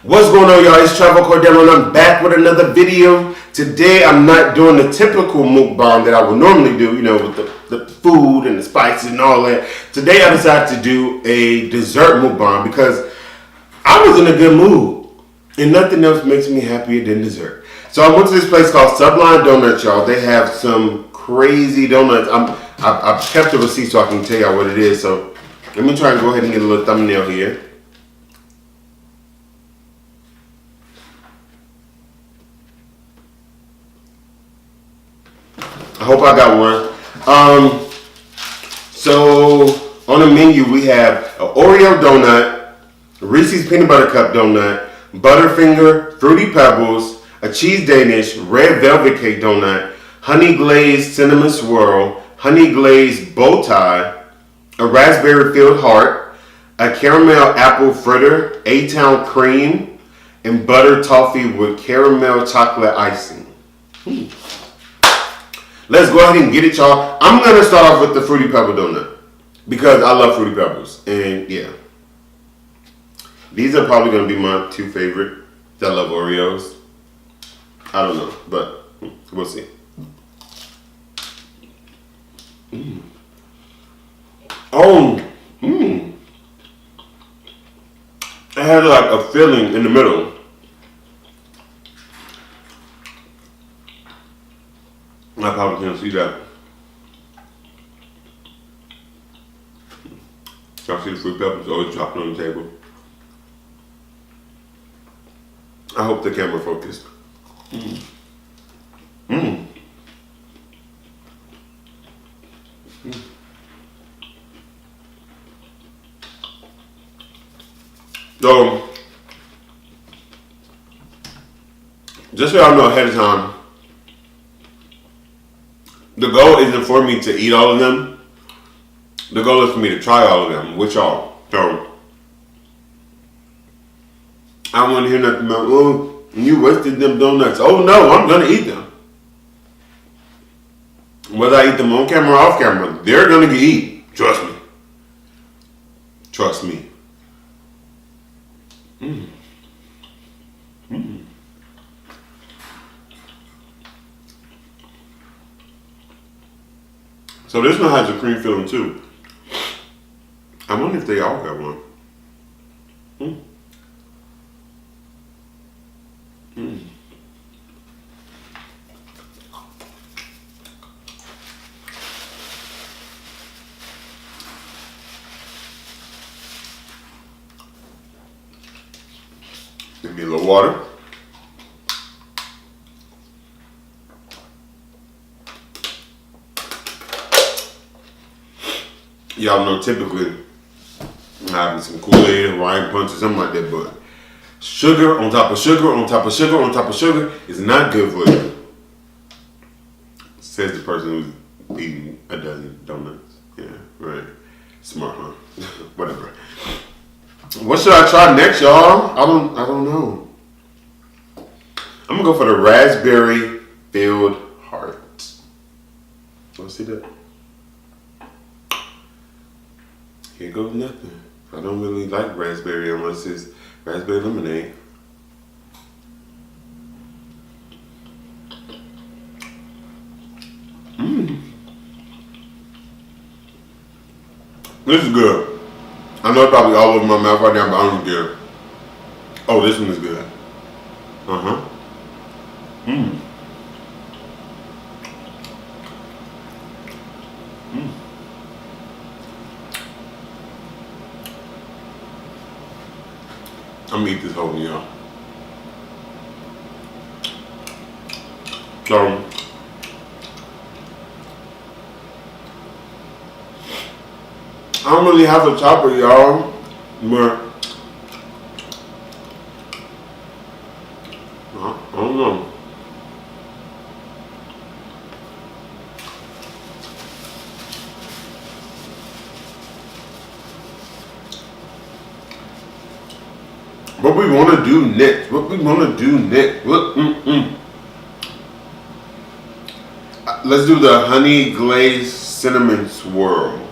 What's going on, y'all? It's Travo Cordell and I'm back with another video. Today I'm not doing the typical mukbang that I would normally do, you know, with the food and the spices and all that. Today I decided to do a dessert mukbang because I was in a good mood and nothing else makes me happier than dessert. So I went to this place called Sublime Doughnuts, y'all. They have some crazy donuts. I've kept the receipt so I can tell y'all what it is. So let me try and go ahead and get a little thumbnail here. I hope I got one. So on the menu we have an Oreo donut, a Reese's Peanut Butter Cup donut, Butterfinger, Fruity Pebbles, a Cheese Danish, Red Velvet Cake donut, Honey Glazed Cinnamon Swirl, Honey Glazed Bow Tie, a Raspberry Filled Heart, a Caramel Apple Fritter, A-Town Cream, and Butter Toffee with Caramel Chocolate Icing. Let's go ahead and get it, y'all. I'm going to start off with the Fruity Pebble donut because I love Fruity Pebbles. And yeah, these are probably going to be my two favorite. I love Oreos. I don't know, but we'll see. It had like a filling in the middle. I probably can't see that. Y'all see the fruit peppers always dropping on the table. I hope the camera focused. So, just so y'all know ahead of time, the goal isn't for me to eat all of them. The goal is for me to try all of them with y'all. So, I don't want to hear nothing about, oh, you wasted them donuts. Oh no, I'm going to eat them. Whether I eat them on camera or off camera, they're going to get eaten. Trust me. Trust me. So this one has a cream filling too. I wonder if they all got one. Give me a little water. Y'all know typically I'm having some Kool-Aid, Hawaiian Punch or something like that, but sugar on top of sugar on top of sugar on top of sugar is not good for you. Says the person who's eating a dozen donuts. Yeah, right. Smart, huh? Whatever. What should I try next, y'all? I don't know. I'm gonna go for the raspberry filled heart. Wanna see that? Here goes nothing. I don't really like raspberry unless it's raspberry lemonade. This is good. I know it's probably all over my mouth right now, but I don't care. Oh, this one is good. I'm gonna eat this whole meal. So, I don't really have a chopper, y'all, but I don't know. What we want to do next? Let's do the honey glazed cinnamon swirl.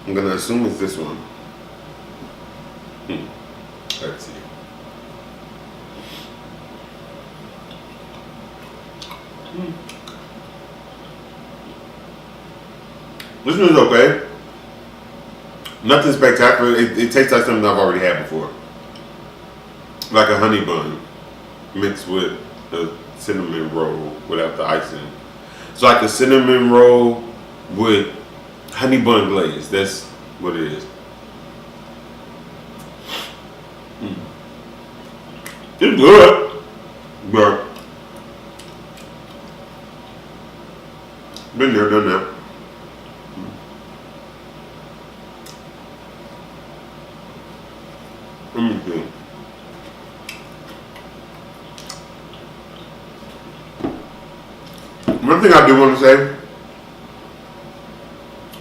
I'm gonna assume it's this one. Let's see. This one's okay. Nothing spectacular. It tastes like something I've already had before. Like a honey bun mixed with a cinnamon roll without the icing. It's like a cinnamon roll with honey bun glaze. That's what it is. It's good, but been there, done that. Let me see. One thing I do want to say,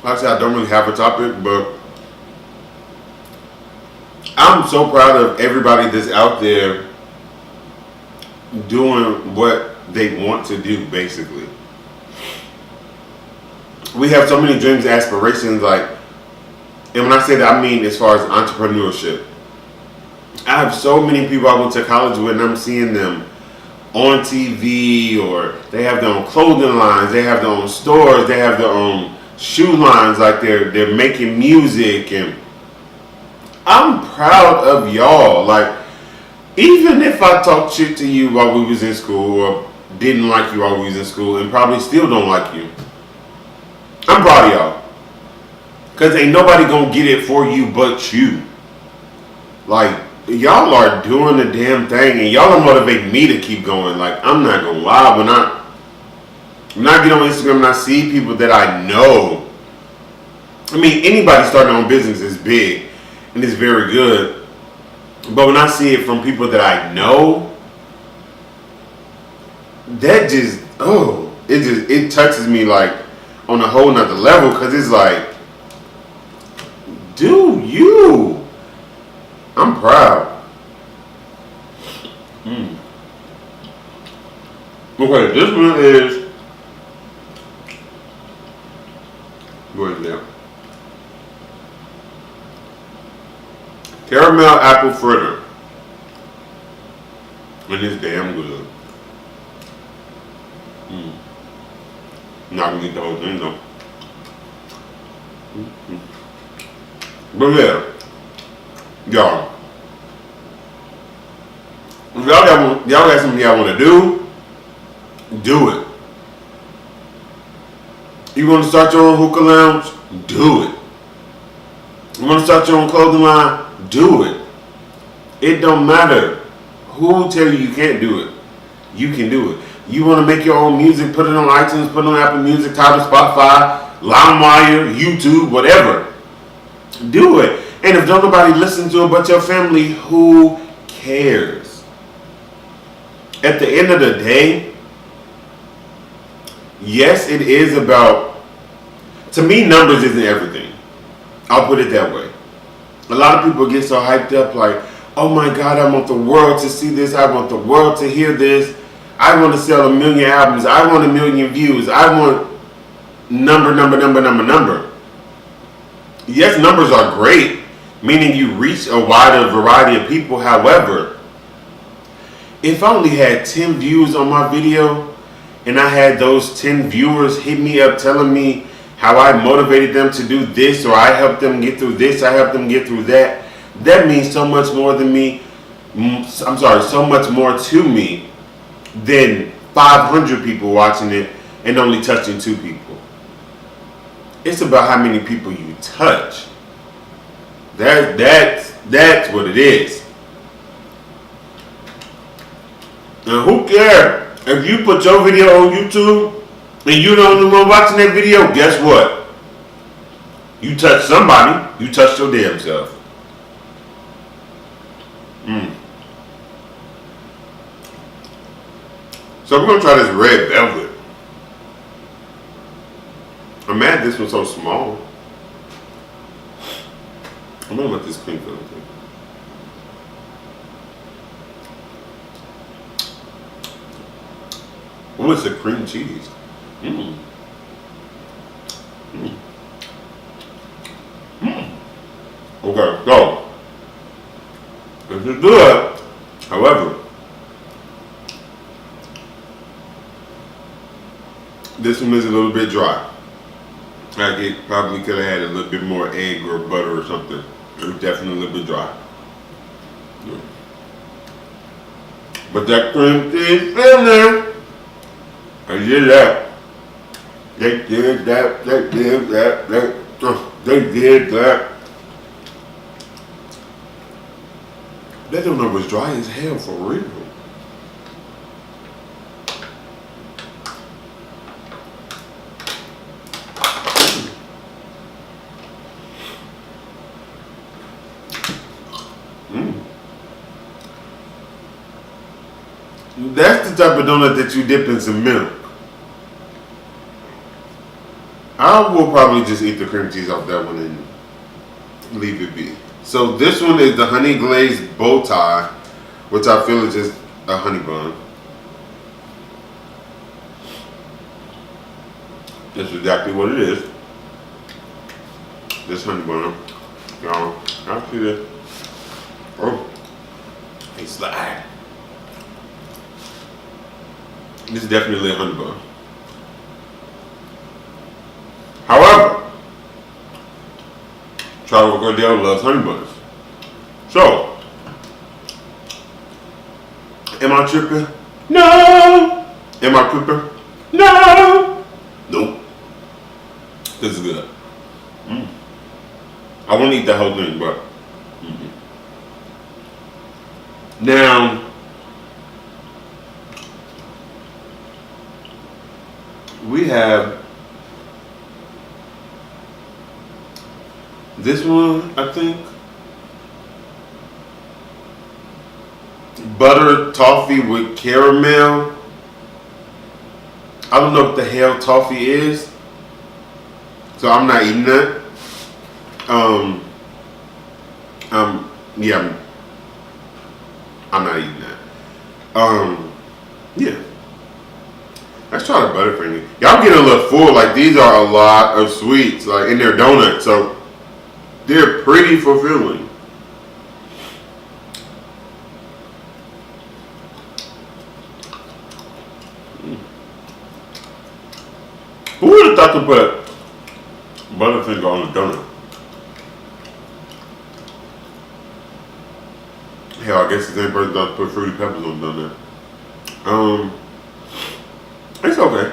like I said, I don't really have a topic, but I'm so proud of everybody that's out there doing what they want to do, basically. We have so many dreams and aspirations, like, and when I say that, I mean as far as entrepreneurship. I have so many people I went to college with, and I'm seeing them on TV, or they have their own clothing lines, they have their own stores, they have their own shoe lines, like they're making music, and I'm proud of y'all. Like, even if I talked shit to you while we was in school, or didn't like you while we was in school, and probably still don't like you, I'm proud of y'all. Cause ain't nobody gonna get it for you but you. Like, y'all are doing the damn thing, and y'all are motivating me to keep going. Like, I'm not gonna lie, when I get on Instagram and I see people that I know, I mean, anybody starting their own business is big and it's very good. But when I see it from people that I know, that just, it touches me like on a whole nother level, because it's like, do you? I'm proud. Okay, this one is, go ahead now. Caramel apple fritter. And it's damn good. Not gonna get the whole thing though. But yeah, y'all. If y'all got something y'all want to do it. You want to start your own hookah lounge? Do it. You want to start your own clothing line? Do it. It don't matter who tell you can't do it. You can do it. You want to make your own music, put it on iTunes, put it on Apple Music, Tidal, Spotify, LimeWire, YouTube, whatever. Do it. And if don't nobody listen to it but your family, who cares? At the end of the day, yes, it is about, to me, numbers isn't everything. I'll put it that way. A lot of people get so hyped up like, oh my God, I want the world to see this. I want the world to hear this. I want to sell 1 million albums. I want 1 million views. I want number. Yes, numbers are great, meaning you reach a wider variety of people. However, if I only had 10 views on my video and I had those 10 viewers hit me up telling me how I motivated them to do this, or I helped them get through this, I helped them get through that, that means so much more than me. So much more to me than 500 people watching it and only touching 2 people. It's about how many people you touch. That's what it is. Now, who cares if you put your video on YouTube and you're the only one watching that video? Guess what? You touched somebody. You touched your damn self. So we're gonna try this red velvet. I'm mad this one's so small. I'm gonna let this clean for everything. Oh, it's a cream cheese. Okay, so This is good. However, this one is a little bit dry. Like it probably could have had a little bit more egg or butter or something. It was definitely a little bit dry. Yeah. But that cream cheese in there. I did that. They did that. They did that. They did that. That donut was dry as hell for real. That's the type of donut that you dip in some milk. I will probably just eat the cream cheese off that one and leave it be. So this one is the honey glazed bow tie, which I feel is just a honey bun. That's exactly what it is. This honey bun. Y'all, I see this. Oh, it's slide. This is definitely a honey bun. However, Travo Cordell loves honey buns. So, am I tripping? No! Am I tripping? No! Nope. This is good. I won't eat the whole thing, but now we have this one, I think. Butter toffee with caramel. I don't know what the hell toffee is, so I'm not eating that. Yeah, I'm not eating that. Yeah. Let's try the Butterfinger. Y'all getting a little full. Like, these are a lot of sweets, like, in their donuts, so they're pretty fulfilling. Who would have thought to put Butterfinger on a donut? Hell, I guess the same person thought to put Fruity Peppers on a donut. It's okay.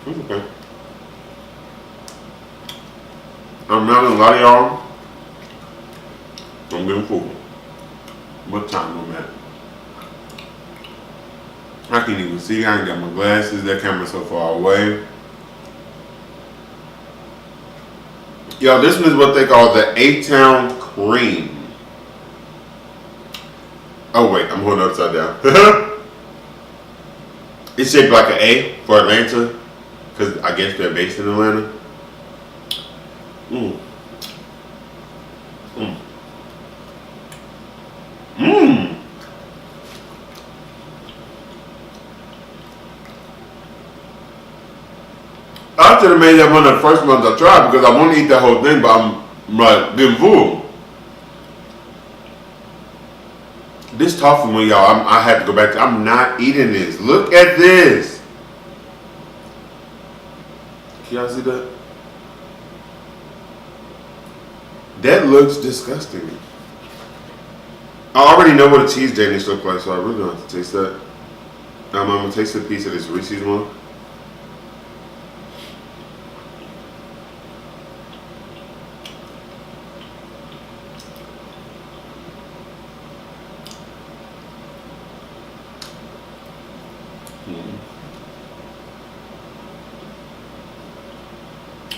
It's okay. I'm not gonna lie to y'all. I'm getting full. What time I'm at? I can't even see. I ain't got my glasses. That camera's so far away. Y'all, this one is what they call the A-Town Cream. Oh wait, I'm holding it upside down. It's shaped like an A for Atlanta, because I guess they're based in Atlanta. I should have made that one of the first ones I tried because I want to eat that whole thing, but I'm like getting full. This toffee one, y'all, I had to go back to. I'm not eating this. Look at this. Can y'all see that? That looks disgusting. I already know what a cheese Danish looks like, so I really don't have to taste that. I'm gonna taste a piece of this Reese's one.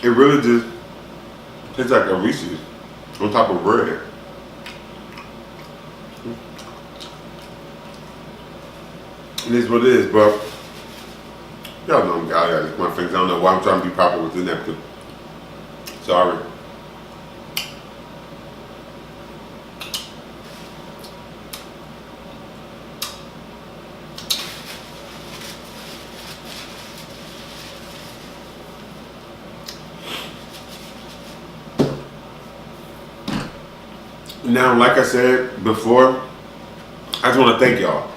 It really just tastes like a Reese's on top of bread. It is what it is, but y'all know I gotta lick my fingers. I don't know why I'm trying to be proper with the napkin. Sorry. Now, like I said before, I just want to thank y'all.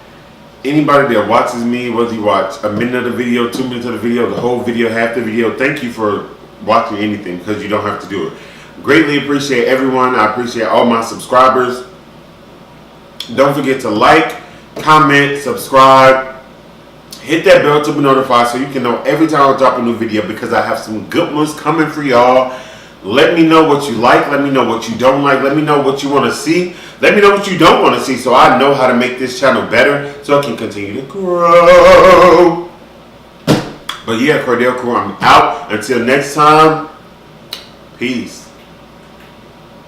Anybody that watches me, whether you watch a minute of the video, 2 minutes of the video, the whole video, half the video, thank you for watching anything because you don't have to do it. Greatly appreciate everyone. I appreciate all my subscribers. Don't forget to like, comment, subscribe. Hit that bell to be notified so you can know every time I drop a new video because I have some good ones coming for y'all. Let me know what you like. Let me know what you don't like. Let me know what you want to see. Let me know what you don't want to see so I know how to make this channel better so I can continue to grow. But yeah, CordellCrew, I'm out. Until next time, peace.